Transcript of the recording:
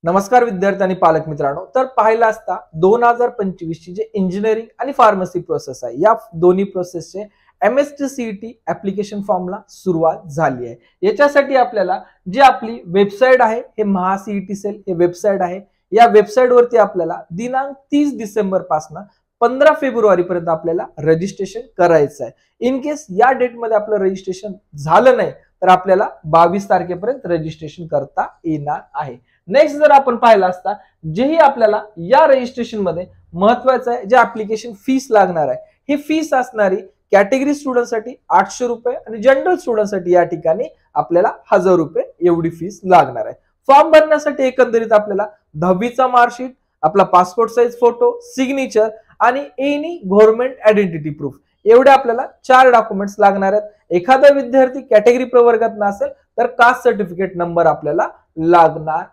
नमस्कार विद्यार्थी आणि पालक मित्रांनो, तर पाहिला असता 2025 ची जे इंजिनिअरिंग आणि फार्मसी प्रोसेस आहे या दोन्ही प्रोसेसचे MST CET ऍप्लिकेशन फॉर्मला सुरुवात झाली आहे। याच्यासाठी आपल्याला जी आपली वेबसाईट आहे हे महासीईटी सेल हे वेबसाईट आहे। या वेबसाईट वरती आपल्याला दिनांक 30 डिसेंबर पासून 15 फेब्रुवारी पर्यंत आपल्याला रजिस्ट्रेशन करायचं आहे। इन केस या डेट मध्ये आपलं रजिस्ट्रेशन झालं नाही तर आपल्याला 22 तारखेपर्यंत रजिस्ट्रेशन करता येणार आहे। नेक्स्ट जर आपण पाहिलं असता जेही आपल्याला या रजिस्ट्रेशन मध्ये महत्वाचं आहे जे ऍप्लिकेशन फीस लागणार आहे ही फीस असणारी कॅटेगरी स्टुडंटसाठी 800 रुपये आणि जनरल स्टुडंटसाठी या ठिकाणी आपल्याला 1000 रुपये एवढी फीस लागणार आहे। फॉर्म भरण्यासाठी एकंदरीत आपल्याला 10वीचा मार्कशीट, आपला पासपोर्ट साइज फोटो, सिग्नेचर आणि एनी गव्हर्नमेंट आयडेंटिटी प्रूफ एवढे आपल्याला 4 डॉक्युमेंट्स लागणार आहेत। एखादा विद्यार्थी कॅटेगरी प्रवर्गात नसेल तर कास्ट सर्टिफिकेट नंबर आपल्याला लागणार